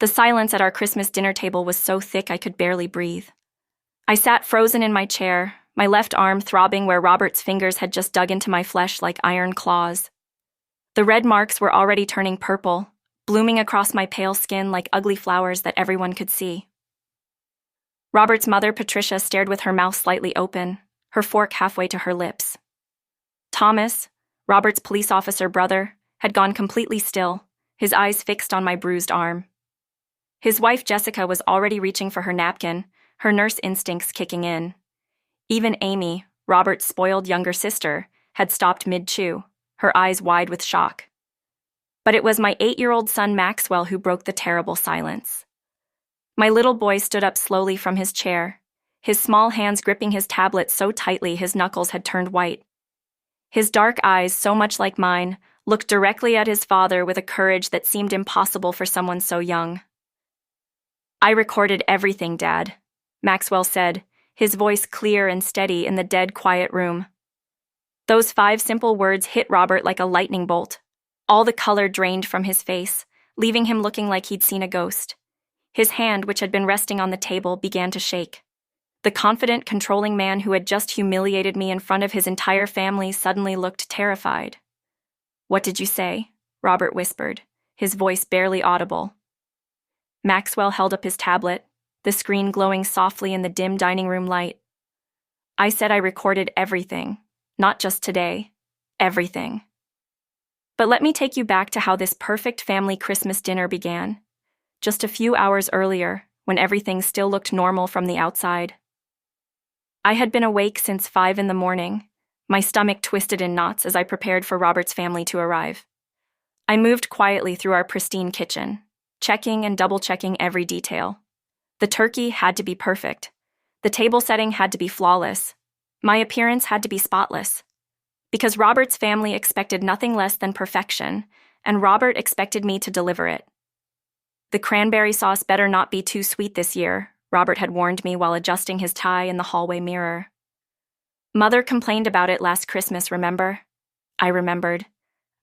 The silence at our Christmas dinner table was so thick I could barely breathe. I sat frozen in my chair, my left arm throbbing where Robert's fingers had just dug into my flesh like iron claws. The red marks were already turning purple, blooming across my pale skin like ugly flowers that everyone could see. Robert's mother, Patricia, stared with her mouth slightly open, her fork halfway to her lips. Thomas, Robert's police officer brother, had gone completely still, his eyes fixed on my bruised arm. His wife, Jessica, was already reaching for her napkin, her nurse instincts kicking in. Even Amy, Robert's spoiled younger sister, had stopped mid-chew, her eyes wide with shock. But it was my 8-year-old son Maxwell who broke the terrible silence. My little boy stood up slowly from his chair, his small hands gripping his tablet so tightly his knuckles had turned white. His dark eyes, so much like mine, looked directly at his father with a courage that seemed impossible for someone so young. "I recorded everything, Dad," Maxwell said, his voice clear and steady in the dead quiet room. Those 5 simple words hit Robert like a lightning bolt. All the color drained from his face, leaving him looking like he'd seen a ghost. His hand, which had been resting on the table, began to shake. The confident, controlling man who had just humiliated me in front of his entire family suddenly looked terrified. "What did you say?" Robert whispered, his voice barely audible. Maxwell held up his tablet, the screen glowing softly in the dim dining room light. "I said I recorded everything, not just today, everything. But let me take you back to how this perfect family Christmas dinner began, just a few hours earlier, when everything still looked normal from the outside. I had been awake since 5 in the morning, my stomach twisted in knots as I prepared for Robert's family to arrive. I moved quietly through our pristine kitchen, checking and double-checking every detail. The turkey had to be perfect. The table setting had to be flawless. My appearance had to be spotless. Because Robert's family expected nothing less than perfection, and Robert expected me to deliver it. "The cranberry sauce better not be too sweet this year," Robert had warned me while adjusting his tie in the hallway mirror. "Mother complained about it last Christmas, remember?" I remembered.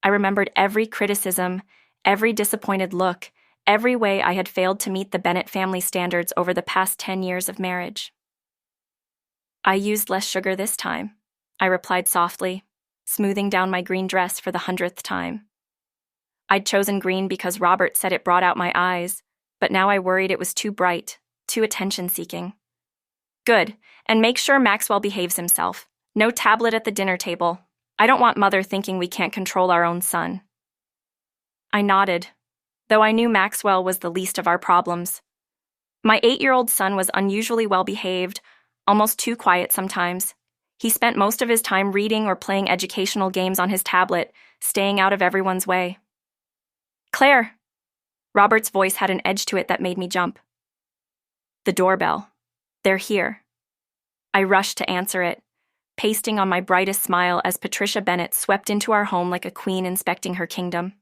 I remembered every criticism, every disappointed look, every way I had failed to meet the Bennett family standards over the past 10 years of marriage. "I used less sugar this time," I replied softly, smoothing down my green dress for the 100th time. I'd chosen green because Robert said it brought out my eyes, but now I worried it was too bright, too attention-seeking. "Good, and make sure Maxwell behaves himself. No tablet at the dinner table. I don't want Mother thinking we can't control our own son." I nodded, though I knew Maxwell was the least of our problems. My 8-year-old son was unusually well-behaved, almost too quiet sometimes. He spent most of his time reading or playing educational games on his tablet, staying out of everyone's way. "Claire!" Robert's voice had an edge to it that made me jump. The doorbell. "They're here." I rushed to answer it, pasting on my brightest smile as Patricia Bennett swept into our home like a queen inspecting her kingdom.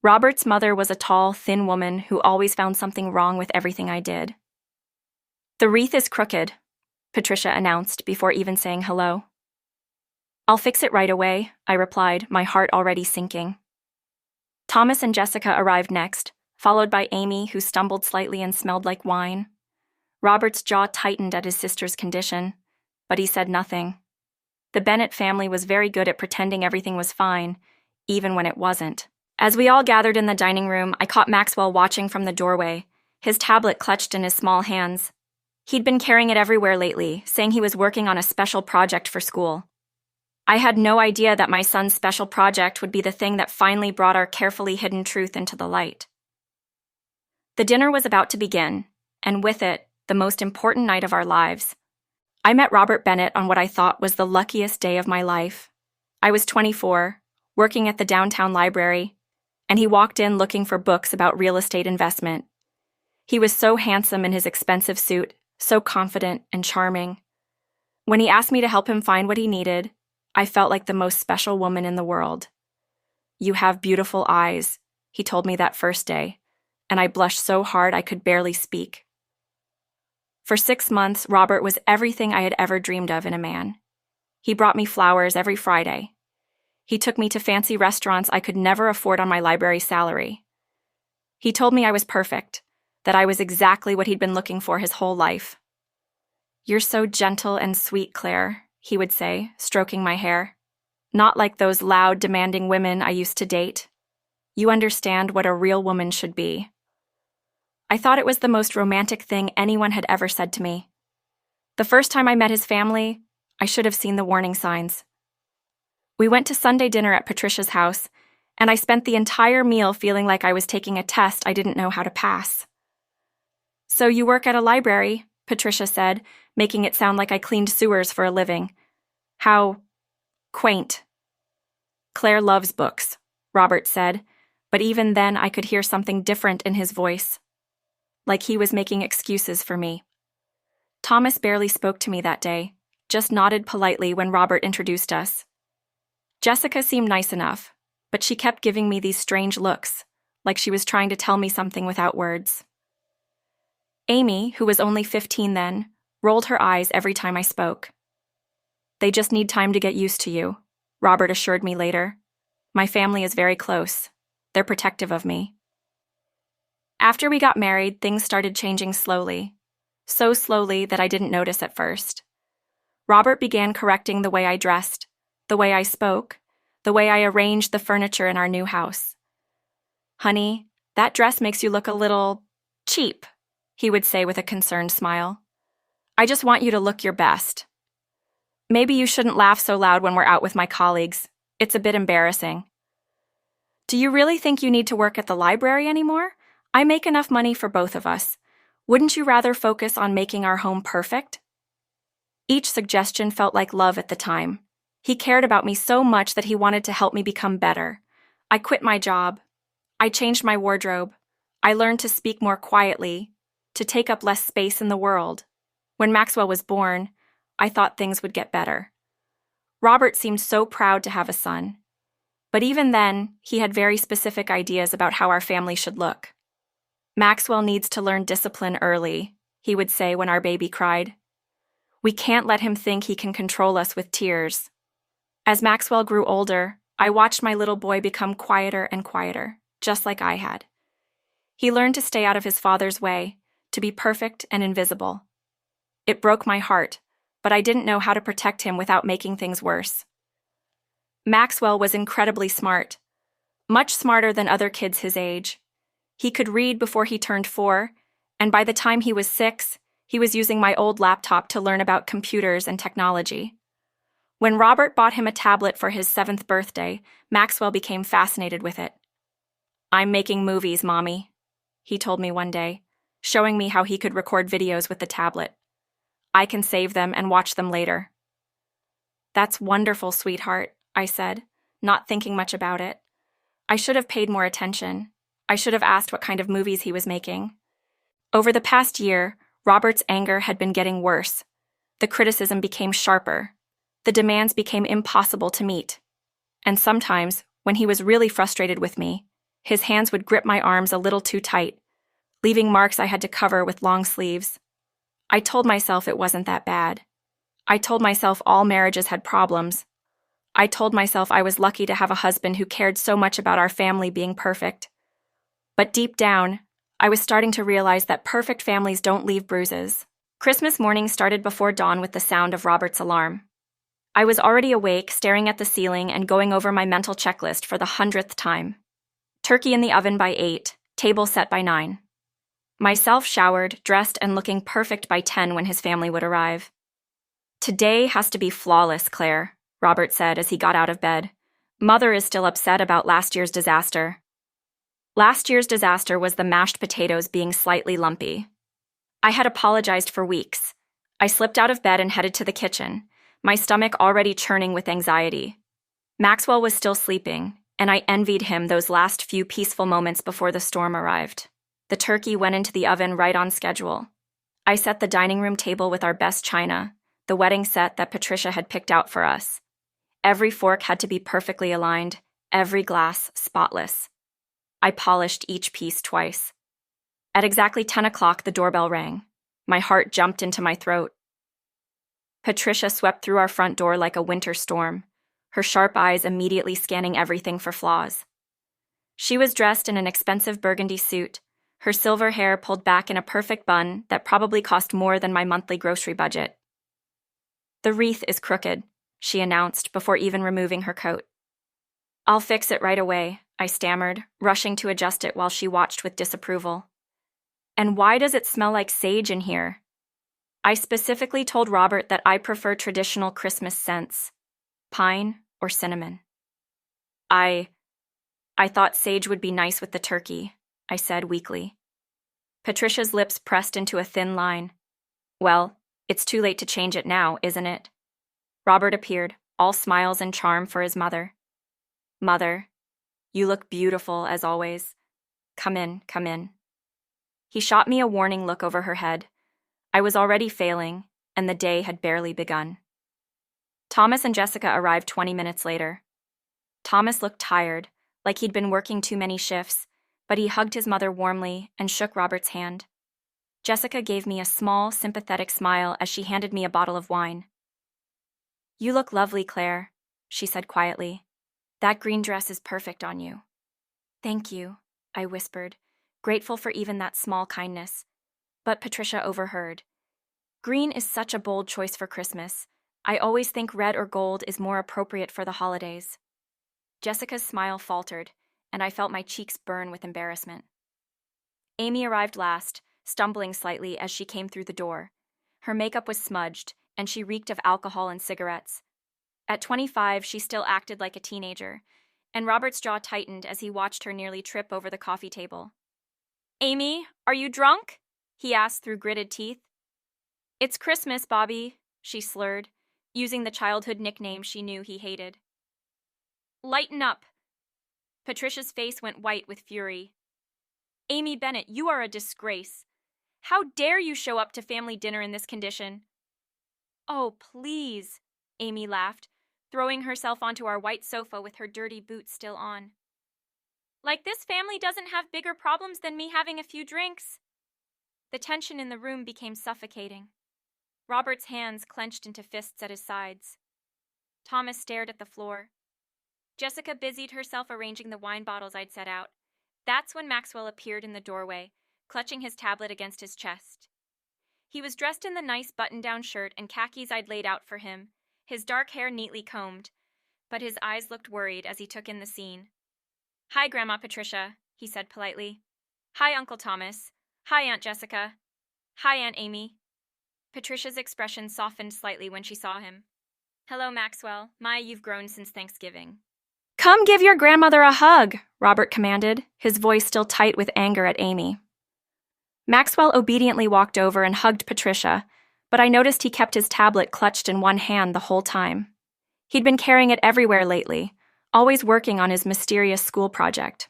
Robert's mother was a tall, thin woman who always found something wrong with everything I did. "The wreath is crooked," Patricia announced before even saying hello. "I'll fix it right away," I replied, my heart already sinking. Thomas and Jessica arrived next, followed by Amy, who stumbled slightly and smelled like wine. Robert's jaw tightened at his sister's condition, but he said nothing. The Bennett family was very good at pretending everything was fine, even when it wasn't. As we all gathered in the dining room, I caught Maxwell watching from the doorway, his tablet clutched in his small hands. He'd been carrying it everywhere lately, saying he was working on a special project for school. I had no idea that my son's special project would be the thing that finally brought our carefully hidden truth into the light. The dinner was about to begin, and with it, the most important night of our lives. I met Robert Bennett on what I thought was the luckiest day of my life. I was 24, working at the downtown library, and he walked in looking for books about real estate investment. He was so handsome in his expensive suit, so confident and charming. When he asked me to help him find what he needed, I felt like the most special woman in the world. "You have beautiful eyes," he told me that first day, and I blushed so hard I could barely speak. For 6 months, Robert was everything I had ever dreamed of in a man. He brought me flowers every Friday. He took me to fancy restaurants I could never afford on my library salary. He told me I was perfect, that I was exactly what he'd been looking for his whole life. "You're so gentle and sweet, Claire," he would say, stroking my hair. "Not like those loud, demanding women I used to date. You understand what a real woman should be." I thought it was the most romantic thing anyone had ever said to me. The first time I met his family, I should have seen the warning signs. We went to Sunday dinner at Patricia's house, and I spent the entire meal feeling like I was taking a test I didn't know how to pass. "So you work at a library," Patricia said, making it sound like I cleaned sewers for a living. How quaint. "Claire loves books," Robert said, but even then I could hear something different in his voice, like he was making excuses for me. Thomas barely spoke to me that day, just nodded politely when Robert introduced us. Jessica seemed nice enough, but she kept giving me these strange looks, like she was trying to tell me something without words. Amy, who was only 15 then, rolled her eyes every time I spoke. "They just need time to get used to you," Robert assured me later. "My family is very close. They're protective of me." After we got married, things started changing slowly. So slowly that I didn't notice at first. Robert began correcting the way I dressed, the way I spoke, the way I arranged the furniture in our new house. "Honey, that dress makes you look a little cheap," he would say with a concerned smile. "I just want you to look your best. Maybe you shouldn't laugh so loud when we're out with my colleagues. It's a bit embarrassing." "Do you really think you need to work at the library anymore? I make enough money for both of us. Wouldn't you rather focus on making our home perfect?" Each suggestion felt like love at the time. He cared about me so much that he wanted to help me become better. I quit my job. I changed my wardrobe. I learned to speak more quietly, to take up less space in the world. When Maxwell was born, I thought things would get better. Robert seemed so proud to have a son. But even then, he had very specific ideas about how our family should look. "Maxwell needs to learn discipline early," he would say when our baby cried. "We can't let him think he can control us with tears." As Maxwell grew older, I watched my little boy become quieter and quieter, just like I had. He learned to stay out of his father's way, to be perfect and invisible. It broke my heart, but I didn't know how to protect him without making things worse. Maxwell was incredibly smart, much smarter than other kids his age. He could read before he turned 4, and by the time he was 6, he was using my old laptop to learn about computers and technology. When Robert bought him a tablet for his 7th birthday, Maxwell became fascinated with it. "I'm making movies, Mommy," he told me one day, showing me how he could record videos with the tablet. "I can save them and watch them later." "That's wonderful, sweetheart," I said, not thinking much about it. I should have paid more attention. I should have asked what kind of movies he was making. Over the past year, Robert's anger had been getting worse. The criticism became sharper. The demands became impossible to meet. And sometimes, when he was really frustrated with me, his hands would grip my arms a little too tight, leaving marks I had to cover with long sleeves. I told myself it wasn't that bad. I told myself all marriages had problems. I told myself I was lucky to have a husband who cared so much about our family being perfect. But deep down, I was starting to realize that perfect families don't leave bruises. Christmas morning started before dawn with the sound of Robert's alarm. I was already awake, staring at the ceiling and going over my mental checklist for the 100th time. Turkey in the oven by 8, table set by 9. Myself showered, dressed, and looking perfect by 10 when his family would arrive. "Today has to be flawless, Claire," Robert said as he got out of bed. "Mother is still upset about last year's disaster." Last year's disaster was the mashed potatoes being slightly lumpy. I had apologized for weeks. I slipped out of bed and headed to the kitchen, my stomach already churning with anxiety. Maxwell was still sleeping, and I envied him those last few peaceful moments before the storm arrived. The turkey went into the oven right on schedule. I set the dining room table with our best china, the wedding set that Patricia had picked out for us. Every fork had to be perfectly aligned, every glass spotless. I polished each piece twice. At exactly 10 o'clock, the doorbell rang. My heart jumped into my throat. Patricia swept through our front door like a winter storm, her sharp eyes immediately scanning everything for flaws. She was dressed in an expensive burgundy suit, her silver hair pulled back in a perfect bun that probably cost more than my monthly grocery budget. "The wreath is crooked," she announced before even removing her coat. "I'll fix it right away," I stammered, rushing to adjust it while she watched with disapproval. "And why does it smell like sage in here?" I specifically told Robert that I prefer traditional Christmas scents, pine or cinnamon. I thought sage would be nice with the turkey," I said weakly. Patricia's lips pressed into a thin line. "Well, it's too late to change it now, isn't it?" Robert appeared, all smiles and charm for his mother. "Mother, you look beautiful as always. Come in, come in." He shot me a warning look over her head. I was already failing, and the day had barely begun. Thomas and Jessica arrived 20 minutes later. Thomas looked tired, like he'd been working too many shifts, but he hugged his mother warmly and shook Robert's hand. Jessica gave me a small, sympathetic smile as she handed me a bottle of wine. "You look lovely, Claire," she said quietly. "That green dress is perfect on you." "Thank you," I whispered, grateful for even that small kindness. But Patricia overheard. "Green is such a bold choice for Christmas. I always think red or gold is more appropriate for the holidays." Jessica's smile faltered, and I felt my cheeks burn with embarrassment. Amy arrived last, stumbling slightly as she came through the door. Her makeup was smudged, and she reeked of alcohol and cigarettes. At 25, she still acted like a teenager, and Robert's jaw tightened as he watched her nearly trip over the coffee table. "Amy, are you drunk?" he asked through gritted teeth. "It's Christmas, Bobby," she slurred, using the childhood nickname she knew he hated. "Lighten up." Patricia's face went white with fury. "Amy Bennett, you are a disgrace. How dare you show up to family dinner in this condition?" "Oh, please," Amy laughed, throwing herself onto our white sofa with her dirty boots still on. "Like this family doesn't have bigger problems than me having a few drinks." The tension in the room became suffocating. Robert's hands clenched into fists at his sides. Thomas stared at the floor. Jessica busied herself arranging the wine bottles I'd set out. That's when Maxwell appeared in the doorway, clutching his tablet against his chest. He was dressed in the nice button-down shirt and khakis I'd laid out for him, his dark hair neatly combed, but his eyes looked worried as he took in the scene. "Hi, Grandma Patricia," he said politely. "Hi, Uncle Thomas. Hi, Aunt Jessica. Hi, Aunt Amy." Patricia's expression softened slightly when she saw him. "Hello, Maxwell. My, you've grown since Thanksgiving." "Come give your grandmother a hug," Robert commanded, his voice still tight with anger at Amy. Maxwell obediently walked over and hugged Patricia, but I noticed he kept his tablet clutched in one hand the whole time. He'd been carrying it everywhere lately, always working on his mysterious school project.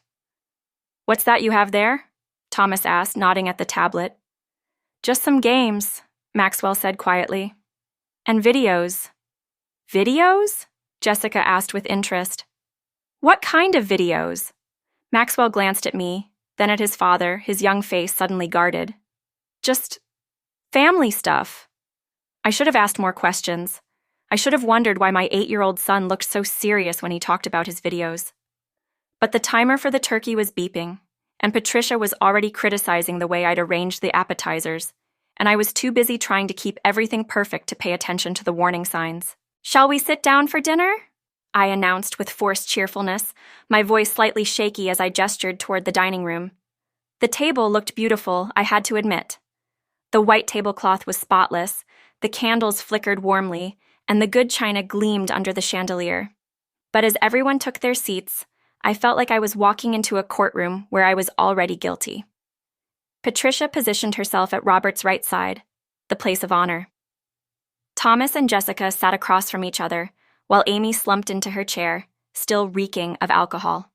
"What's that you have there?" Thomas asked, nodding at the tablet. "Just some games," Maxwell said quietly. "And videos." "Videos?" Jessica asked with interest. "What kind of videos?" Maxwell glanced at me, then at his father, his young face suddenly guarded. "Just family stuff." I should have asked more questions. I should have wondered why my 8-year-old son looked so serious when he talked about his videos. But the timer for the turkey was beeping, and Patricia was already criticizing the way I'd arranged the appetizers, and I was too busy trying to keep everything perfect to pay attention to the warning signs. "Shall we sit down for dinner?" I announced with forced cheerfulness, my voice slightly shaky as I gestured toward the dining room. The table looked beautiful, I had to admit. The white tablecloth was spotless, the candles flickered warmly, and the good china gleamed under the chandelier. But as everyone took their seats, I felt like I was walking into a courtroom where I was already guilty. Patricia positioned herself at Robert's right side, the place of honor. Thomas and Jessica sat across from each other, while Amy slumped into her chair, still reeking of alcohol.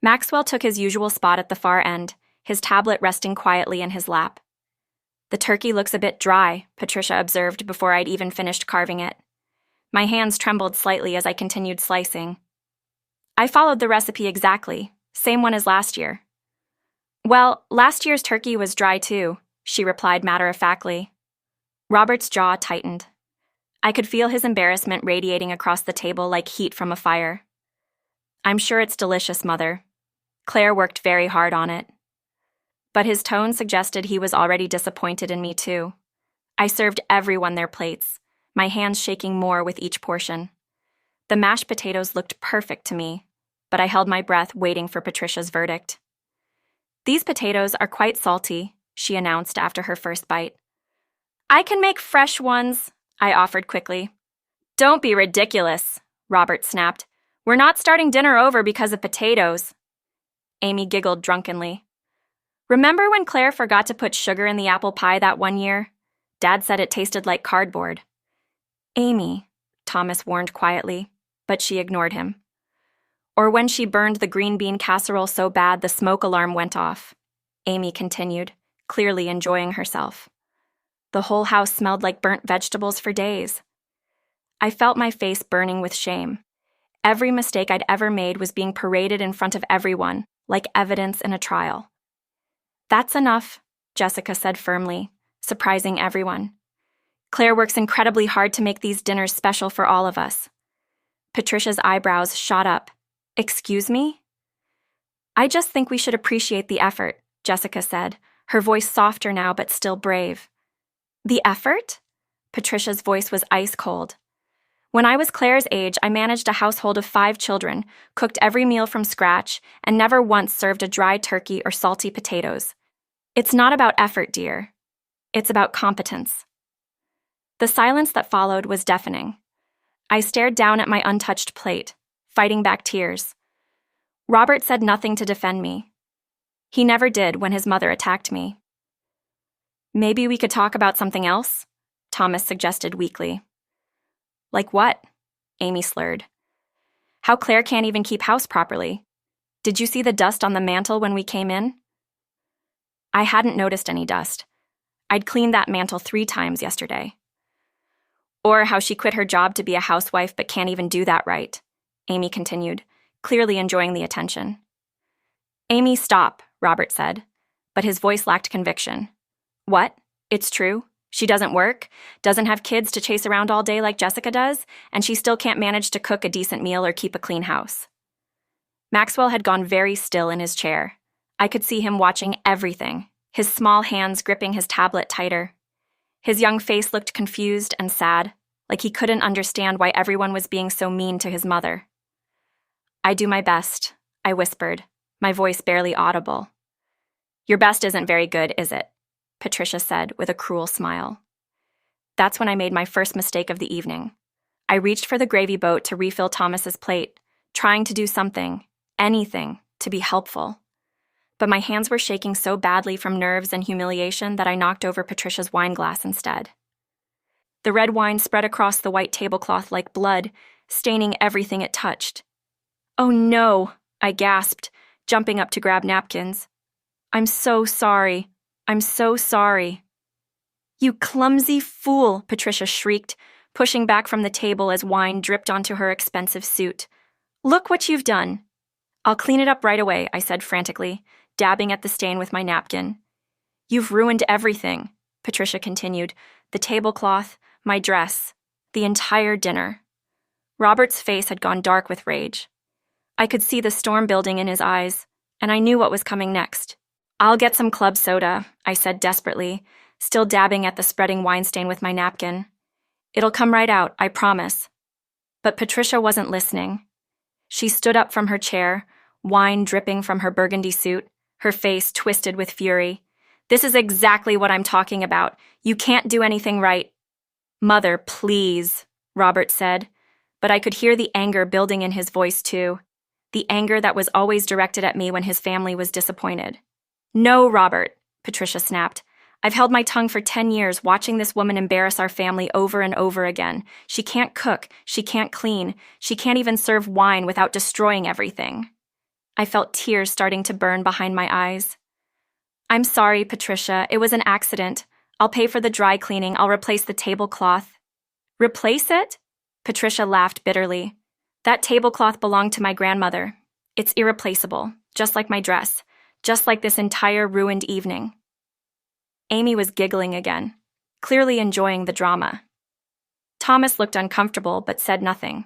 Maxwell took his usual spot at the far end, his tablet resting quietly in his lap. "The turkey looks a bit dry," Patricia observed before I'd even finished carving it. My hands trembled slightly as I continued slicing. "I followed the recipe exactly, same one as last year." "Well, last year's turkey was dry too," she replied matter-of-factly. Robert's jaw tightened. I could feel his embarrassment radiating across the table like heat from a fire. "I'm sure it's delicious, Mother." Claire worked very hard on it. But his tone suggested he was already disappointed in me too. I served everyone their plates, my hands shaking more with each portion. The mashed potatoes looked perfect to me, but I held my breath waiting for Patricia's verdict. "These potatoes are quite salty," she announced after her first bite. "I can make fresh ones," I offered quickly. "Don't be ridiculous," Robert snapped. "We're not starting dinner over because of potatoes." Amy giggled drunkenly. "Remember when Claire forgot to put sugar in the apple pie that one year? Dad said it tasted like cardboard." "Amy," Thomas warned quietly, but she ignored him. "Or when she burned the green bean casserole so bad the smoke alarm went off," Amy continued, clearly enjoying herself. "The whole house smelled like burnt vegetables for days." I felt my face burning with shame. Every mistake I'd ever made was being paraded in front of everyone, like evidence in a trial. "That's enough," Jessica said firmly, surprising everyone. "Claire works incredibly hard to make these dinners special for all of us." Patricia's eyebrows shot up. "Excuse me?" "I just think we should appreciate the effort," Jessica said, her voice softer now but still brave. "The effort?" Patricia's voice was ice cold. "When I was Claire's age, I managed a household of 5 children, cooked every meal from scratch, and never once served a dry turkey or salty potatoes. It's not about effort, dear. It's about competence." The silence that followed was deafening. I stared down at my untouched plate, fighting back tears. Robert said nothing to defend me. He never did when his mother attacked me. "Maybe we could talk about something else?" Thomas suggested weakly. "Like what?" Amy slurred. "How Claire can't even keep house properly. Did you see the dust on the mantel when we came in?" I hadn't noticed any dust. I'd cleaned that mantel 3 times yesterday. "Or how she quit her job to be a housewife but can't even do that right," Amy continued, clearly enjoying the attention. "Amy, stop," Robert said, but his voice lacked conviction. "What? It's true? She doesn't work, doesn't have kids to chase around all day like Jessica does, and she still can't manage to cook a decent meal or keep a clean house." Maxwell had gone very still in his chair. I could see him watching everything, his small hands gripping his tablet tighter. His young face looked confused and sad, like he couldn't understand why everyone was being so mean to his mother. "I do my best," I whispered, my voice barely audible. "Your best isn't very good, is it?" Patricia said with a cruel smile. That's when I made my first mistake of the evening. I reached for the gravy boat to refill Thomas's plate, trying to do something, anything, to be helpful. But my hands were shaking so badly from nerves and humiliation that I knocked over Patricia's wine glass instead. The red wine spread across the white tablecloth like blood, staining everything it touched. "Oh no," I gasped, jumping up to grab napkins. "I'm so sorry. I'm so sorry." "You clumsy fool," Patricia shrieked, pushing back from the table as wine dripped onto her expensive suit. "Look what you've done." "I'll clean it up right away," I said frantically, dabbing at the stain with my napkin. "You've ruined everything," Patricia continued, "the tablecloth, my dress, the entire dinner." Robert's face had gone dark with rage. I could see the storm building in his eyes, and I knew what was coming next. "I'll get some club soda," I said desperately, still dabbing at the spreading wine stain with my napkin. "It'll come right out, I promise." But Patricia wasn't listening. She stood up from her chair, wine dripping from her burgundy suit, her face twisted with fury. "This is exactly what I'm talking about. You can't do anything right." "Mother, please," Robert said, but I could hear the anger building in his voice too, the anger that was always directed at me when his family was disappointed. "No, Robert," Patricia snapped. "I've held my tongue for 10 years watching this woman embarrass our family over and over again. She can't cook, she can't clean, she can't even serve wine without destroying everything." I felt tears starting to burn behind my eyes. "I'm sorry, Patricia, it was an accident. I'll pay for the dry cleaning, I'll replace the tablecloth." "Replace it?" Patricia laughed bitterly. "That tablecloth belonged to my grandmother. It's irreplaceable, just like my dress, just like this entire ruined evening." Amy was giggling again, clearly enjoying the drama. Thomas looked uncomfortable but said nothing.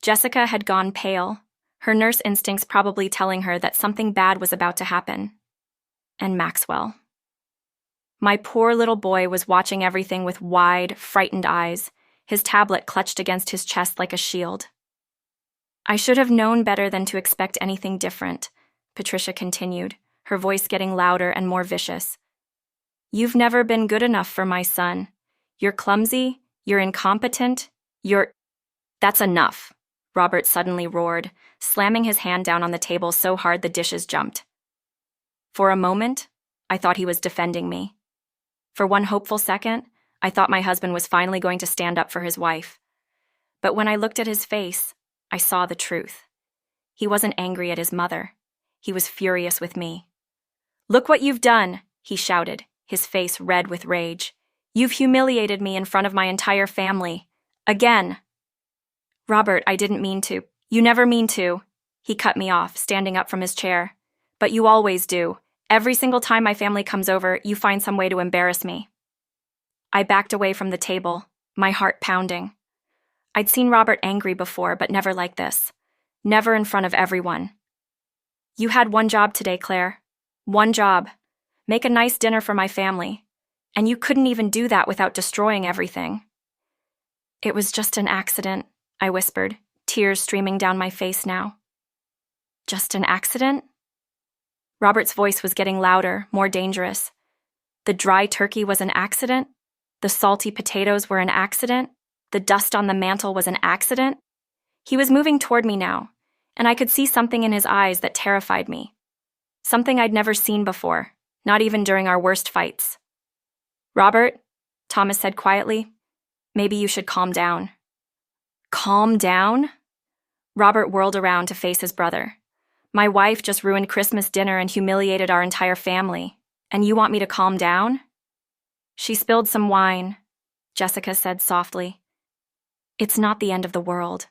Jessica had gone pale, her nurse instincts probably telling her that something bad was about to happen. And Maxwell. My poor little boy was watching everything with wide, frightened eyes, his tablet clutched against his chest like a shield. I should have known better than to expect anything different, Patricia continued, her voice getting louder and more vicious. You've never been good enough for my son. You're clumsy, you're incompetent, That's enough, Robert suddenly roared, slamming his hand down on the table so hard the dishes jumped. For a moment, I thought he was defending me. For one hopeful second, I thought my husband was finally going to stand up for his wife. But when I looked at his face, I saw the truth. He wasn't angry at his mother. He was furious with me. Look what you've done, he shouted, his face red with rage. You've humiliated me in front of my entire family. Again. Robert, I didn't mean to. You never mean to. He cut me off, standing up from his chair. But you always do. Every single time my family comes over, you find some way to embarrass me. I backed away from the table, my heart pounding. I'd seen Robert angry before, but never like this. Never in front of everyone. You had one job today, Claire. One job. Make a nice dinner for my family. And you couldn't even do that without destroying everything. It was just an accident, I whispered, tears streaming down my face now. Just an accident? Robert's voice was getting louder, more dangerous. The dry turkey was an accident? The salty potatoes were an accident? The dust on the mantel was an accident? He was moving toward me now, and I could see something in his eyes that terrified me. Something I'd never seen before, not even during our worst fights. Robert, Thomas said quietly, maybe you should calm down. Calm down? Robert whirled around to face his brother. My wife just ruined Christmas dinner and humiliated our entire family, and you want me to calm down? She spilled some wine, Jessica said softly. It's not the end of the world.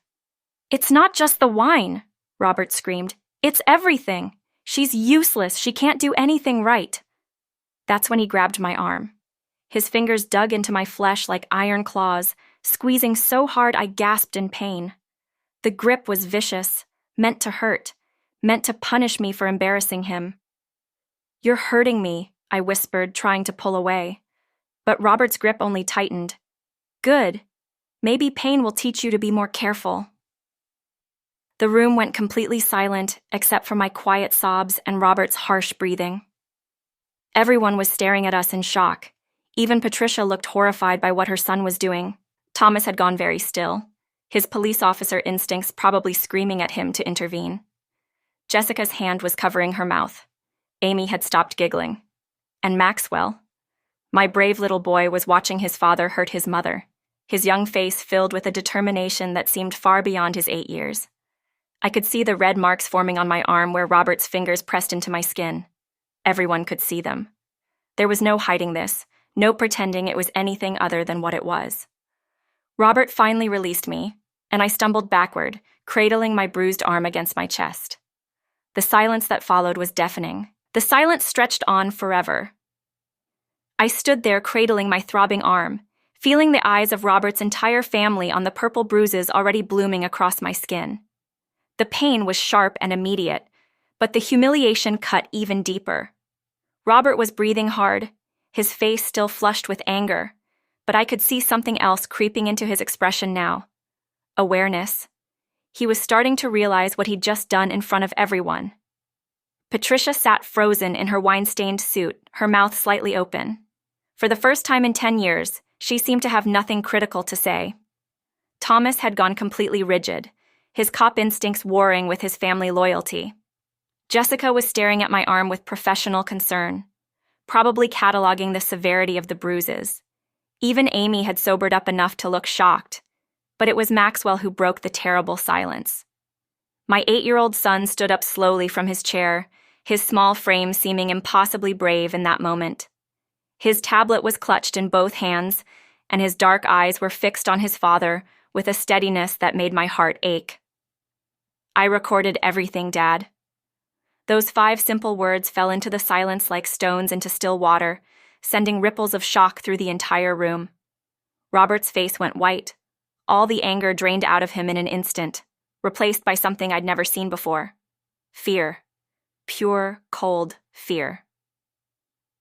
It's not just the wine, Robert screamed. It's everything. She's useless. She can't do anything right. That's when he grabbed my arm. His fingers dug into my flesh like iron claws, squeezing so hard I gasped in pain. The grip was vicious, meant to hurt, meant to punish me for embarrassing him. You're hurting me, I whispered, trying to pull away. But Robert's grip only tightened. Good. Maybe pain will teach you to be more careful. The room went completely silent, except for my quiet sobs and Robert's harsh breathing. Everyone was staring at us in shock. Even Patricia looked horrified by what her son was doing. Thomas had gone very still, his police officer instincts probably screaming at him to intervene. Jessica's hand was covering her mouth. Amy had stopped giggling. And Maxwell, my brave little boy, was watching his father hurt his mother, his young face filled with a determination that seemed far beyond his 8 years. I could see the red marks forming on my arm where Robert's fingers pressed into my skin. Everyone could see them. There was no hiding this, no pretending it was anything other than what it was. Robert finally released me, and I stumbled backward, cradling my bruised arm against my chest. The silence that followed was deafening. The silence stretched on forever. I stood there cradling my throbbing arm, feeling the eyes of Robert's entire family on the purple bruises already blooming across my skin. The pain was sharp and immediate, but the humiliation cut even deeper. Robert was breathing hard, his face still flushed with anger, but I could see something else creeping into his expression now. Awareness. He was starting to realize what he'd just done in front of everyone. Patricia sat frozen in her wine-stained suit, her mouth slightly open. For the first time in 10 years, she seemed to have nothing critical to say. Thomas had gone completely rigid, his cop instincts warring with his family loyalty. Jessica was staring at my arm with professional concern, probably cataloging the severity of the bruises. Even Amy had sobered up enough to look shocked, but it was Maxwell who broke the terrible silence. My 8-year-old son stood up slowly from his chair, his small frame seeming impossibly brave in that moment. His tablet was clutched in both hands, and his dark eyes were fixed on his father with a steadiness that made my heart ache. I recorded everything, Dad. Those 5 simple words fell into the silence like stones into still water, sending ripples of shock through the entire room. Robert's face went white. All the anger drained out of him in an instant. replaced by something I'd never seen before. Fear. Pure, cold fear.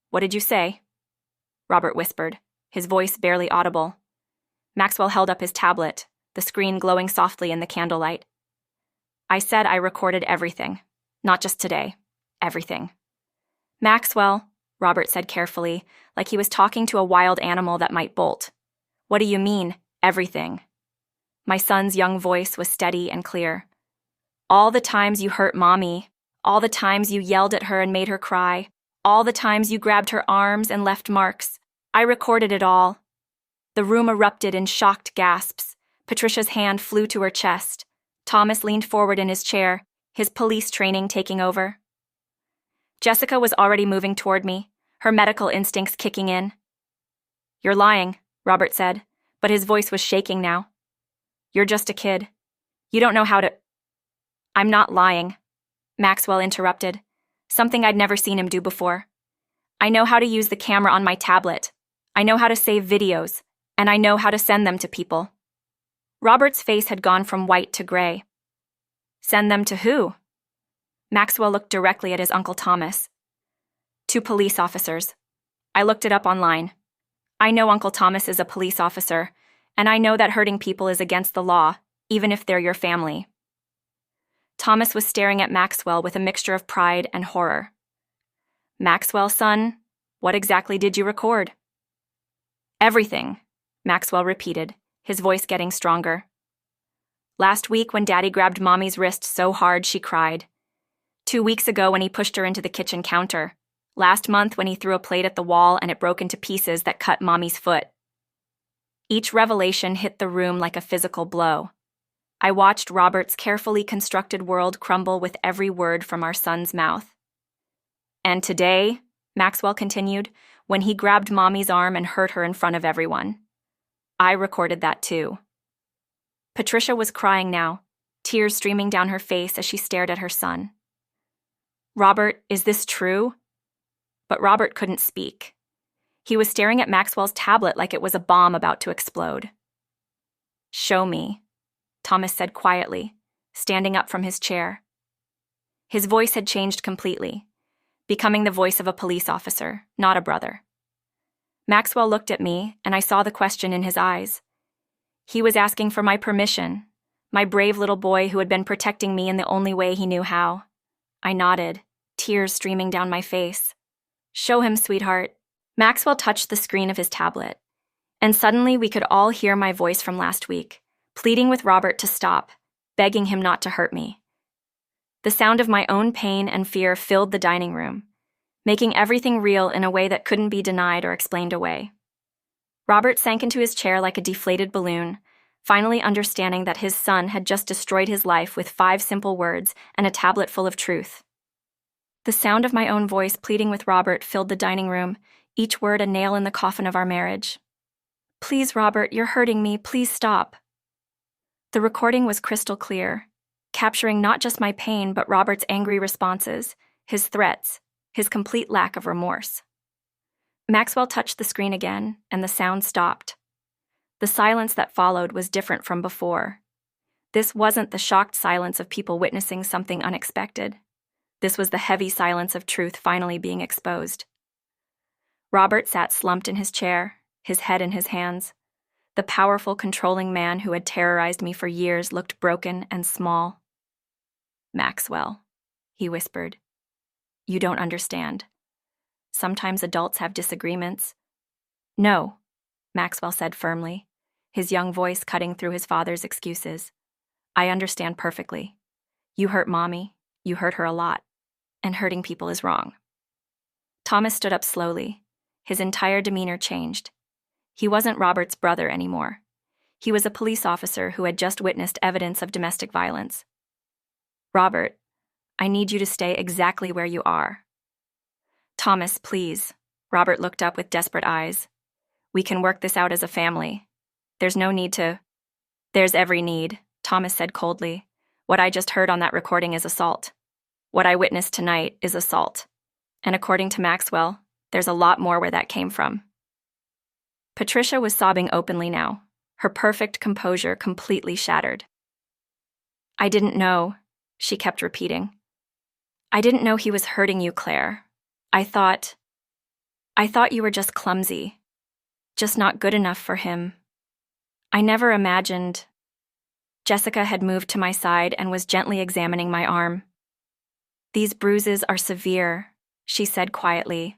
"What did you say?" Robert whispered, his voice barely audible. Maxwell held up his tablet, the screen glowing softly in the candlelight. "I said I recorded everything. Not just today. Everything." "Maxwell," Robert said carefully, like he was talking to a wild animal that might bolt. "What do you mean, everything?" My son's young voice was steady and clear. "All the times you hurt Mommy, all the times you yelled at her and made her cry, all the times you grabbed her arms and left marks. I recorded it all." The room erupted in shocked gasps. Patricia's hand flew to her chest. Thomas leaned forward in his chair, his police training taking over. Jessica was already moving toward me, her medical instincts kicking in. "You're lying," Robert said, but his voice was shaking now. "You're just a kid. You don't know how to—" "I'm not lying," Maxwell interrupted, something I'd never seen him do before. "I know how to use the camera on my tablet. I know how to save videos, and I know how to send them to people." Robert's face had gone from white to gray. "Send them to who?" Maxwell looked directly at his Uncle Thomas. "To police officers. I looked it up online. I know Uncle Thomas is a police officer, and I know that hurting people is against the law, even if they're your family." Thomas was staring at Maxwell with a mixture of pride and horror. "Maxwell, son, what exactly did you record?" "Everything," Maxwell repeated, his voice getting stronger. "Last week when Daddy grabbed Mommy's wrist so hard she cried. 2 weeks ago when he pushed her into the kitchen counter. Last month when he threw a plate at the wall and it broke into pieces that cut Mommy's foot." Each revelation hit the room like a physical blow. I watched Robert's carefully constructed world crumble with every word from our son's mouth. "And today," Maxwell continued, "when he grabbed Mommy's arm and hurt her in front of everyone. I recorded that too." Patricia was crying now, tears streaming down her face as she stared at her son. "Robert, is this true?" But Robert couldn't speak. He was staring at Maxwell's tablet like it was a bomb about to explode. "Show me," Thomas said quietly, standing up from his chair. His voice had changed completely, becoming the voice of a police officer, not a brother. Maxwell looked at me, and I saw the question in his eyes. He was asking for my permission, my brave little boy who had been protecting me in the only way he knew how. I nodded, tears streaming down my face. "Show him, sweetheart." Maxwell touched the screen of his tablet, and suddenly we could all hear my voice from last week, pleading with Robert to stop, begging him not to hurt me. The sound of my own pain and fear filled the dining room, making everything real in a way that couldn't be denied or explained away. Robert sank into his chair like a deflated balloon, finally understanding that his son had just destroyed his life with 5 simple words and a tablet full of truth. The sound of my own voice pleading with Robert filled the dining room, each word a nail in the coffin of our marriage. "Please, Robert, you're hurting me. Please stop." The recording was crystal clear, capturing not just my pain but Robert's angry responses, his threats, his complete lack of remorse. Maxwell touched the screen again, and the sound stopped. The silence that followed was different from before. This wasn't the shocked silence of people witnessing something unexpected. This was the heavy silence of truth finally being exposed. Robert sat slumped in his chair, his head in his hands. The powerful, controlling man who had terrorized me for years looked broken and small. "Maxwell," he whispered, "you don't understand. Sometimes adults have disagreements." "No," Maxwell said firmly, his young voice cutting through his father's excuses. "I understand perfectly. You hurt Mommy, you hurt her a lot, and hurting people is wrong." Thomas stood up slowly. His entire demeanor changed. He wasn't Robert's brother anymore. He was a police officer who had just witnessed evidence of domestic violence. "Robert, I need you to stay exactly where you are." "Thomas, please." Robert looked up with desperate eyes. "We can work this out as a family. There's no need to—" "There's every need," Thomas said coldly. "What I just heard on that recording is assault. What I witnessed tonight is assault. And according to Maxwell, there's a lot more where that came from." Patricia was sobbing openly now, her perfect composure completely shattered. I didn't know, she kept repeating. I didn't know he was hurting you, Claire. I thought you were just clumsy, just not good enough for him. I never imagined. Jessica had moved to my side and was gently examining my arm. These bruises are severe, she said quietly.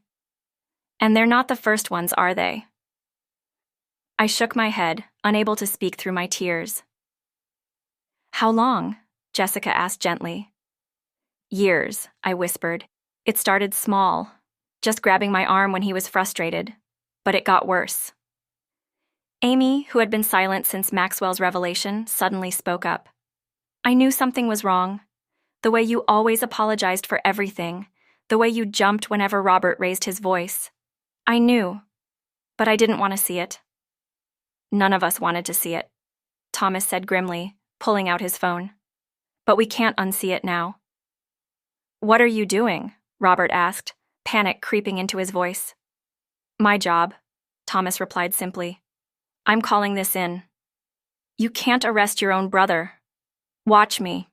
And they're not the first ones, are they? I shook my head, unable to speak through my tears. How long? Jessica asked gently. Years, I whispered. It started small, just grabbing my arm when he was frustrated, but it got worse. Amy, who had been silent since Maxwell's revelation, suddenly spoke up. I knew something was wrong. The way you always apologized for everything, the way you jumped whenever Robert raised his voice. I knew, but I didn't want to see it. None of us wanted to see it, Thomas said grimly, pulling out his phone. But we can't unsee it now. What are you doing? Robert asked, panic creeping into his voice. My job, Thomas replied simply. I'm calling this in. You can't arrest your own brother. Watch me.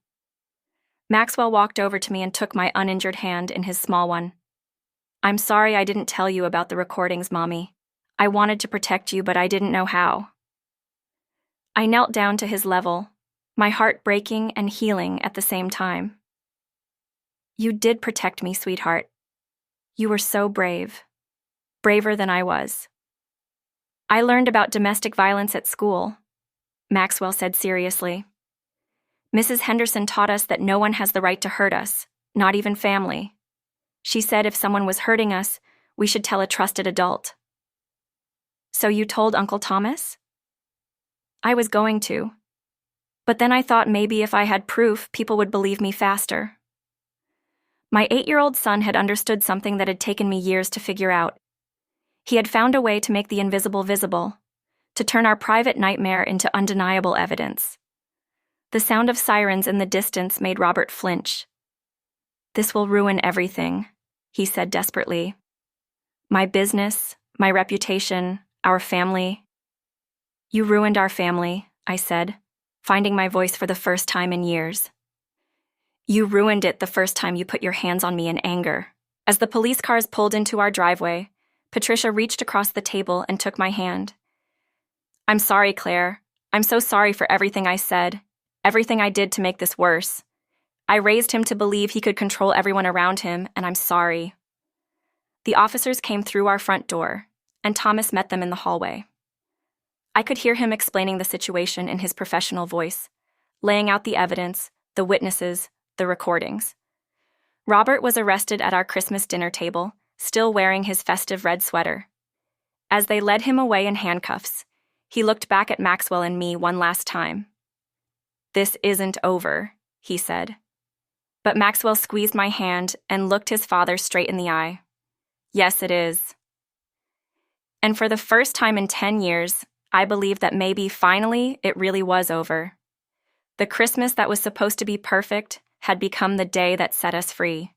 Maxwell walked over to me and took my uninjured hand in his small one. I'm sorry I didn't tell you about the recordings, Mommy. I wanted to protect you, but I didn't know how. I knelt down to his level, my heart breaking and healing at the same time. You did protect me, sweetheart. You were so brave. Braver than I was. I learned about domestic violence at school, Maxwell said seriously. Mrs. Henderson taught us that no one has the right to hurt us, not even family. She said if someone was hurting us, we should tell a trusted adult. So you told Uncle Thomas? I was going to. But then I thought maybe if I had proof, people would believe me faster. My 8-year-old son had understood something that had taken me years to figure out. He had found a way to make the invisible visible, to turn our private nightmare into undeniable evidence. The sound of sirens in the distance made Robert flinch. This will ruin everything, he said desperately. My business, my reputation, our family. You ruined our family, I said, finding my voice for the first time in years. You ruined it the first time you put your hands on me in anger. As the police cars pulled into our driveway, Patricia reached across the table and took my hand. I'm sorry, Claire. I'm so sorry for everything I said, everything I did to make this worse. I raised him to believe he could control everyone around him, and I'm sorry. The officers came through our front door, and Thomas met them in the hallway. I could hear him explaining the situation in his professional voice, laying out the evidence, the witnesses, the recordings. Robert was arrested at our Christmas dinner table, still wearing his festive red sweater. As they led him away in handcuffs, he looked back at Maxwell and me one last time. This isn't over, he said. But Maxwell squeezed my hand and looked his father straight in the eye. Yes, it is. And for the first time in 10 years, I believed that maybe finally it really was over. The Christmas that was supposed to be perfect had become the day that set us free.